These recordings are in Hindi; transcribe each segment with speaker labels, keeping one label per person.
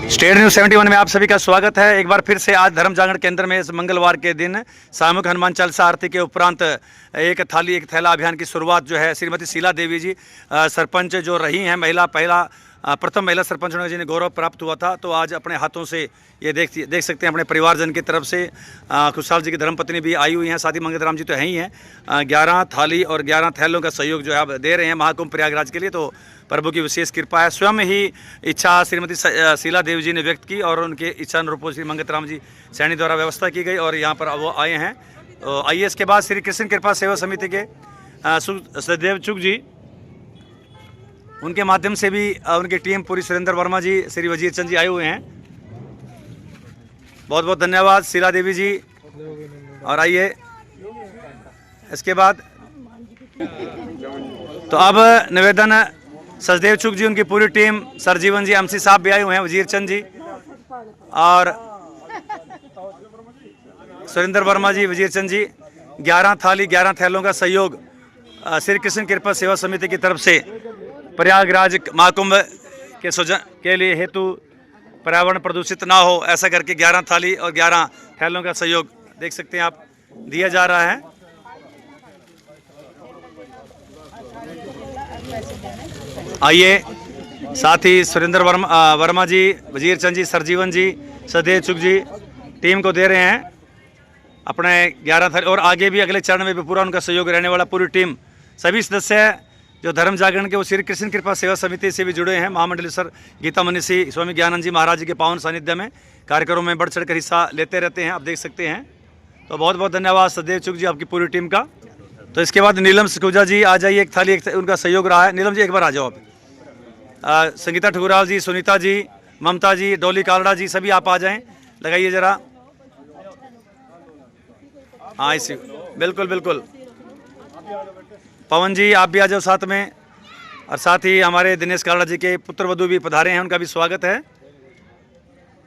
Speaker 1: स्टेट न्यूज 71 में आप सभी का स्वागत है। एक बार फिर से आज धर्म जागरण केंद्र में इस मंगलवार के दिन सामूहिक हनुमान चालीसा आरती के उपरांत एक थाली एक थैला अभियान की शुरुआत जो है श्रीमती शीला देवी जी सरपंच जो रही हैं, प्रथम महिला सरपंच होने जिन्हें गौरव प्राप्त हुआ था, तो आज अपने हाथों से ये देख सकते हैं अपने परिवारजन की तरफ से खुशहाल जी की धर्मपत्नी भी आई हुई हैं, साथ ही मंगलराम जी तो हैं ही हैं। 11 थाली और 11 थैलों का सहयोग जो है आप दे रहे हैं महाकुंभ प्रयागराज के लिए, तो प्रभु की विशेष कृपा है। स्वयं ही इच्छा श्रीमती शीला देवी जी ने व्यक्त की और उनके इच्छा अनुरूप श्री मंगतराम जी सैनी द्वारा व्यवस्था की गई और यहाँ पर वो आए हैं। तो आइए इसके बाद श्री कृष्ण कृपा सेवा समिति के सदेव चुग जी, उनके माध्यम से भी उनकी टीम पूरी सुरेंद्र वर्मा जी, श्री वजीर चंद जी आए हुए हैं। बहुत बहुत धन्यवाद शीला देवी जी। और आइए इसके बाद तो अब निवेदन सचदेव चुग जी, उनकी पूरी टीम, सरजीवन जी, एमसी साहब भी आए हुए हैं, वजीर चंद जी और सुरेंद्र वर्मा जी, वजीर चंद जी। 11 थाली 11 थैलों का सहयोग श्री कृष्ण कृपा सेवा समिति की तरफ से प्रयागराज महाकुंभ के सृजन के लिए हेतु पर्यावरण प्रदूषित ना हो, ऐसा करके 11 थाली और 11 थैलों का सहयोग देख सकते हैं आप दिया जा रहा है। आइए साथ ही सुरेंद्र वर्मा जी, वजीर चंद जी, सरजीवन जी, सदेव चुग जी टीम को दे रहे हैं अपने 11 थाली, और आगे भी अगले चरण में भी पूरा उनका सहयोग रहने वाला पूरी टीम, सभी सदस्य जो धर्म जागरण के वो श्री कृष्ण कृपा सेवा समिति से भी जुड़े हैं। महामंडलेश्वर गीता मनीषी स्वामी ज्ञानंद जी महाराज जी के पावन सानिध्य में कार्यक्रमों में बढ़ चढ़ कर हिस्सा लेते रहते हैं, आप देख सकते हैं। तो बहुत बहुत धन्यवाद सदेव चुग जी, आपकी पूरी टीम का। तो इसके बाद नीलम सखुजा जी आ जाइए, एक थाली एक उनका सहयोग रहा है। नीलम जी एक बार आ जाओ आप। संगीता ठकुराल जी, सुनीता जी, ममता जी, डोली कालड़ा जी, सभी आप आ जाएं, लगाइए जरा। हाँ इसी बिल्कुल बिल्कुल। पवन जी आप भी आ जाओ साथ में, और साथ ही हमारे दिनेश कालड़ा जी के पुत्र वधू भी पधारे हैं, उनका भी स्वागत है।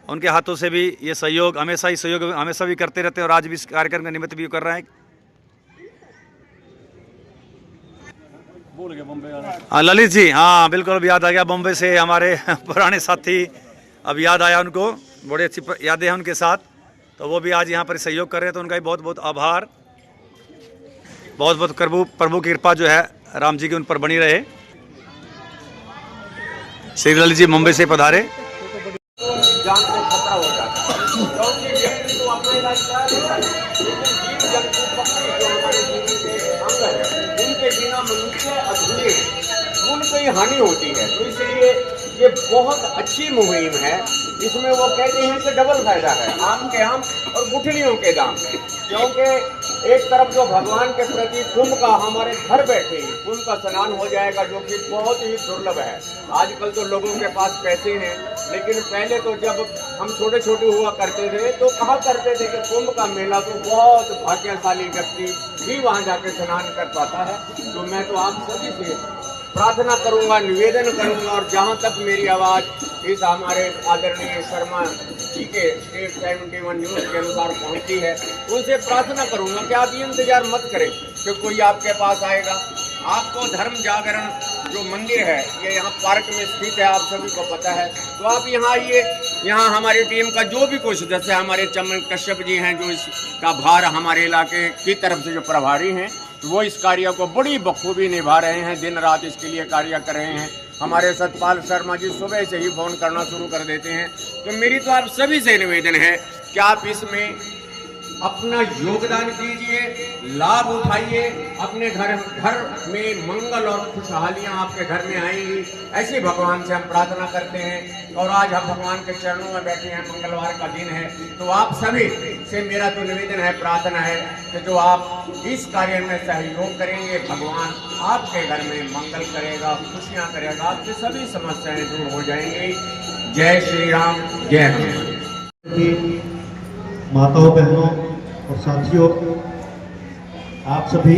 Speaker 1: उनके हाथों से भी ये सहयोग हमेशा भी करते रहते हैं और आज भी इस कार्यक्रम का निमित्त भी कर रहे हैं। ललित जी, हाँ बिल्कुल, अब याद आ गया, बॉम्बे से हमारे पुराने साथी, अब याद आया उनको, बड़ी अच्छी यादें हैं उनके साथ, तो वो भी आज यहाँ पर सहयोग कर रहे हैं, तो उनका भी बहुत बहुत आभार। बहुत बहुत प्रभु की कृपा जो है राम जी की उन पर बनी रहे। श्री ललित जी मुंबई से पधारे।
Speaker 2: जान को खतरा हो जाता है, क्योंकि व्यक्ति तो अपने इलाज कर लेता है, लेकिन जीव जंतु पक्षी जो हमारे जीवन के अंग है, उनके बिना मनुष्य अधूरे, उनको ही हानि होती है। तो इसलिए ये बहुत अच्छी मुहिम है। इसमें वो कहते हैं कि डबल फायदा है, आम के आम और गुठलियों के दाम, क्योंकि एक तरफ जो भगवान के प्रति कुंभ का हमारे घर बैठे ही कुंभ का स्नान हो जाएगा, जो कि बहुत ही दुर्लभ है। आजकल तो लोगों के पास पैसे हैं, लेकिन पहले तो जब हम छोटे छोटे हुआ करते थे तो कहा करते थे कि कुंभ का मेला तो बहुत भाग्यशाली व्यक्ति ही वहाँ जाके स्नान कर पाता है। तो मैं तो आप सभी से प्रार्थना करूंगा, निवेदन करूंगा, और जहाँ तक मेरी आवाज़ इस हमारे आदरणीय शर्मा जी के स्टेट 71 न्यूज़ के अनुसार पहुंची है, उनसे प्रार्थना करूंगा कि आप ये इंतजार मत करें कि कोई आपके पास आएगा। आपको धर्म जागरण जो मंदिर है ये यहाँ पार्क में स्थित है, आप सभी को पता है, तो आप यहाँ आइए। यहाँ हमारी टीम का जो भी कोई सदस्य, हमारे चमन कश्यप जी हैं जो इसका भार हमारे इलाके की तरफ से जो प्रभारी हैं, वो इस कार्य को बड़ी बखूबी निभा रहे हैं, दिन रात इसके लिए कार्य कर रहे हैं। हमारे सतपाल शर्मा जी सुबह से ही फोन करना शुरू कर देते हैं। तो मेरी तो आप सभी से निवेदन है कि आप इसमें अपना योगदान दीजिए, लाभ उठाइए, अपने घर में मंगल और खुशहालियां आपके घर में आएंगी, ऐसी भगवान से हम प्रार्थना करते हैं। और आज हम भगवान के चरणों में बैठे हैं, मंगलवार का दिन है, तो आप सभी से मेरा तो निवेदन है, प्रार्थना है कि जो आप इस कार्य में सहयोग करेंगे, भगवान आपके घर में मंगल करेगा, खुशियाँ करेगा, आपकी सभी समस्याएं दूर हो जाएंगी। जय श्री राम, जय हनुमान।
Speaker 3: माताओं, बहनों और साथियों, आप सभी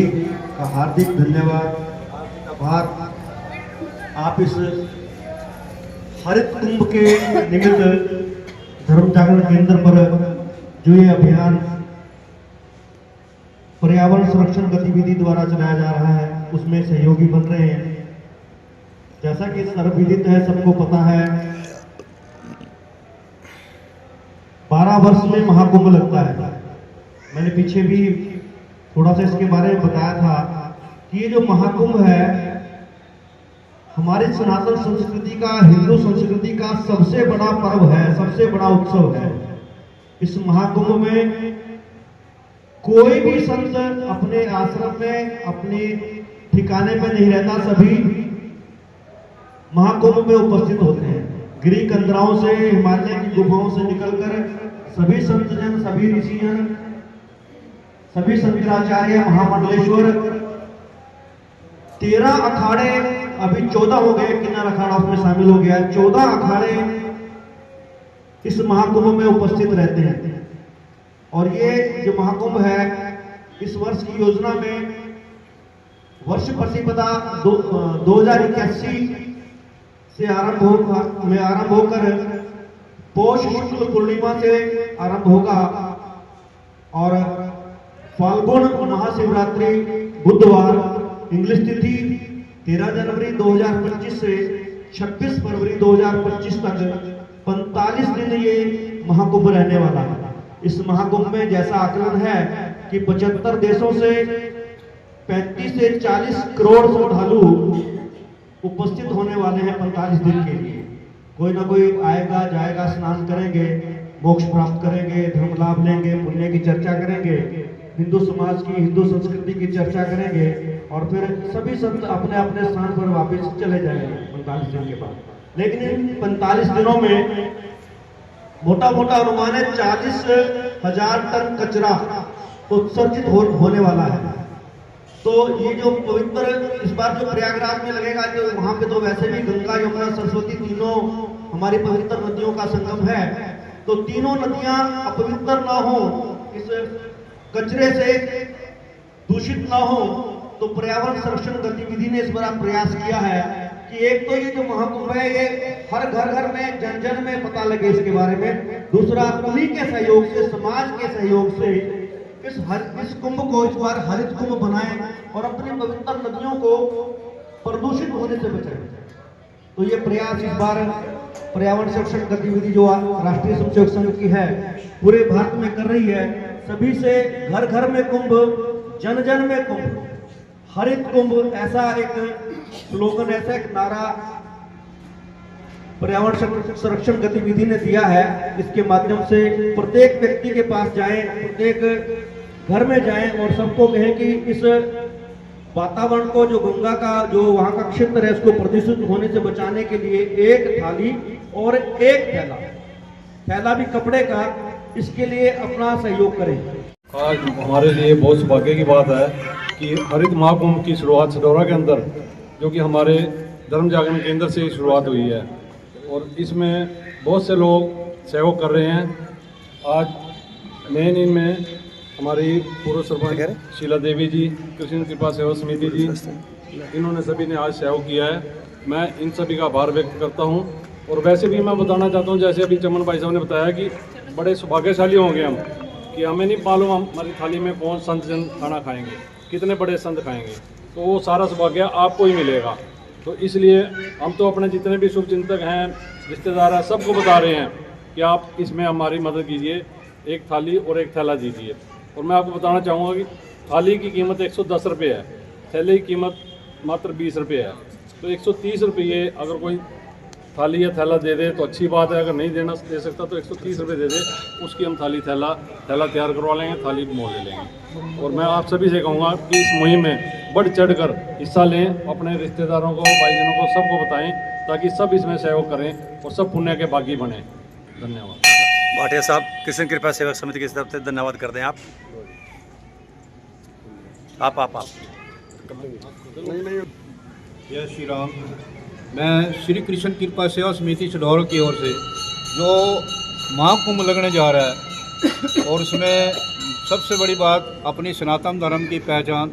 Speaker 3: का हार्दिक धन्यवाद, हार्दिक आभार। आप इस हरित कुंभ के निमित्त धर्म जागरण केंद्र पर जो ये अभियान पर्यावरण संरक्षण गतिविधि द्वारा चलाया जा रहा है उसमें सहयोगी बन रहे हैं। जैसा कि सर्वविदित है, सबको पता है 12 वर्ष में महाकुंभ लगता है। मैंने पीछे भी थोड़ा सा इसके बारे में बताया था कि ये जो महाकुंभ है हमारी सनातन संस्कृति का, हिंदू संस्कृति का सबसे बड़ा पर्व है, सबसे बड़ा उत्सव है। इस महाकुंभ में कोई भी संत अपने आश्रम में, अपने ठिकाने पे नहीं रहता, सभी महाकुंभ में उपस्थित होते हैं। गिरी कंदराओं से, हिमालय की गुफाओं से निकलकर सभी संतजन, सभी ऋषिजन, सभी शंकराचार्य, महामंडलेश्वर, 13 अखाड़े, अभी 14 हो गए, किन्नर अखाड़ा उसमें शामिल हो गया, 14 अखाड़े इस महाकुंभ में उपस्थित रहते हैं। और ये जो महाकुंभ है, इस वर्ष की योजना में वर्ष प्रतिपदा 2081 से आरंभ होकर पौष शुक्ल पूर्णिमा से आरंभ होगा और फाल्गुन महाशिवरात्रि बुधवार इंग्लिश तिथि 13 जनवरी 2025 से 26 फरवरी 2025 तक 45 दिन ये महाकुंभ रहने वाला है। इस महाकुंभ में जैसा आकलन है कि 75 देशों से 35 से 40 करोड़ श्रद्धालु उपस्थित होने वाले हैं 45 दिन के लिए। कोई ना कोई आएगा जाएगा, स्नान करेंगे, मोक्ष प्राप्त करेंगे, धर्म लाभ लेंगे, पुण्य की चर्चा करेंगे, हिंदू समाज की, हिंदू संस्कृति की चर्चा करेंगे और फिर सभी संत अपने अपने स्थान पर वापस चले जाएंगे 45 दिन के बाद। लेकिन इन 45 दिनों में मोटा मोटा अनुमान है 40,000 टन कचरा उत्सर्जित होने वाला है। तो ये जो पवित्र इस बार जो प्रयागराज में लगेगा, जो वहां पे तो वैसे भी गंगा, यमुना, सरस्वती तीनों हमारी पवित्र नदियों का संगम है, तो तीनों नदियां अपवित्र ना हो, इस कचरे से दूषित ना हो, तो पर्यावरण संरक्षण गतिविधि ने इस बार प्रयास किया है कि एक तो ये जो महाकुंभ है ये हर घर में, जन जन में पता लगे इसके बारे में। दूसरा, उन्हीं के सहयोग से, समाज के सहयोग से इस कुंभ को इस बार हरित कुंभ बनाएं और अपनी पवित्र नदियों को प्रदूषित होने से बचाएं। तो ये प्रयास इस बार पर्यावरण संरक्षण गतिविधि जो राष्ट्रीय स्वयंसेवक संघ की है पूरे भारत में कर रही है। सभी से घर घर में कुंभ, जन जन में कुंभ, हरित कुंभ, ऐसा एक स्लोगन, ऐसा एक नारा पर्यावरण संरक्षण गतिविधि ने दिया है। इसके माध्यम से प्रत्येक व्यक्ति के पास जाएं, प्रत्येक घर में जाएं और सबको कहें कि इस वातावरण को, जो गंगा का जो वहां का क्षेत्र है, उसको प्रदूषित होने से बचाने के लिए एक थाली और एक थैला भी कपड़े का, इसके लिए अपना सहयोग करें।
Speaker 4: आज हमारे लिए बहुत सौभाग्य की बात है कि हरित महाकुंभ की शुरुआत सडौरा के अंदर, जो कि हमारे धर्म जागरण केंद्र से शुरुआत हुई है और इसमें बहुत से लोग सहयोग कर रहे हैं। आज मेन इनमें हमारी पूर्व सरपंच शीला देवी जी, कृष्ण कृपा सेवा समिति जी, इन्होंने सभी ने आज सहयोग किया है। मैं इन सभी का आभार व्यक्त करता हूं। और वैसे भी मैं बताना चाहता हूं, जैसे अभी चमन भाई साहब ने बताया कि बड़े सौभाग्यशाली होंगे हम, कि हमें नहीं मालूम हमारी थाली में कौन संत जन खाना खाएंगे, कितने बड़े संत खाएंगे, तो वो सारा सौभाग्य आपको ही मिलेगा। तो इसलिए हम तो अपने जितने भी शुभचिंतक हैं, रिश्तेदार हैं, सबको बता रहे हैं कि आप इसमें हमारी मदद कीजिए, एक थाली और एक थैला दीजिए। और मैं आपको बताना चाहूँगा कि थाली की कीमत 110 रुपये है, थैले की कीमत मात्र 20 रुपये है। तो 130 रुपये अगर कोई थाली या थैला दे दे तो अच्छी बात है, अगर नहीं दे सकता तो 130 रुपये दे दे, उसकी हम थाली थैला तैयार करवा लेंगे, थाली मोल ले लेंगे। और मैं आप सभी से कहूँगा कि इस मुहिम में बढ़ चढ़ कर हिस्सा लें, अपने रिश्तेदारों को, भाईजनों को, सबको बताएं, ताकि सब इसमें सहयोग करें और सब पुण्य के भागी बने। धन्यवाद।
Speaker 1: भाटिया साहब, कृष्ण कृपा सेवक समिति की तरफ से धन्यवाद करते हैं आप।
Speaker 5: जय श्री राम। मैं श्री कृष्ण कृपा सेवा समिति सडौरा की ओर से जो महाकुंभ लगने जा रहा है, और उसमें सबसे बड़ी बात अपनी सनातन धर्म की पहचान,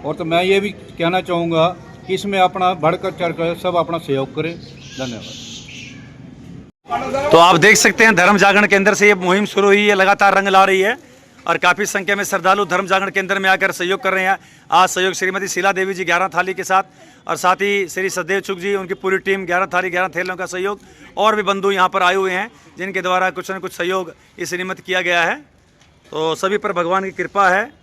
Speaker 5: और तो मैं ये भी कहना चाहूँगा कि इसमें अपना बढ़कर चढ़कर सब अपना सहयोग करें। धन्यवाद।
Speaker 1: तो आप देख सकते हैं धर्म जागरण केंद्र से ये मुहिम शुरू हुई है, लगातार रंग ला रही है और काफ़ी संख्या में श्रद्धालु धर्म जागरण केंद्र में आकर सहयोग कर रहे हैं। आज सहयोग श्रीमती शीला देवी जी 11 थाली के साथ, और साथ ही श्री सदेव चुक जी, उनकी पूरी टीम 11 थाली 11 थैलों का सहयोग, और भी बंधु यहाँ पर आए हुए हैं जिनके द्वारा कुछ न कुछ सहयोग इस निमित्त किया गया है। तो सभी पर भगवान की कृपा है।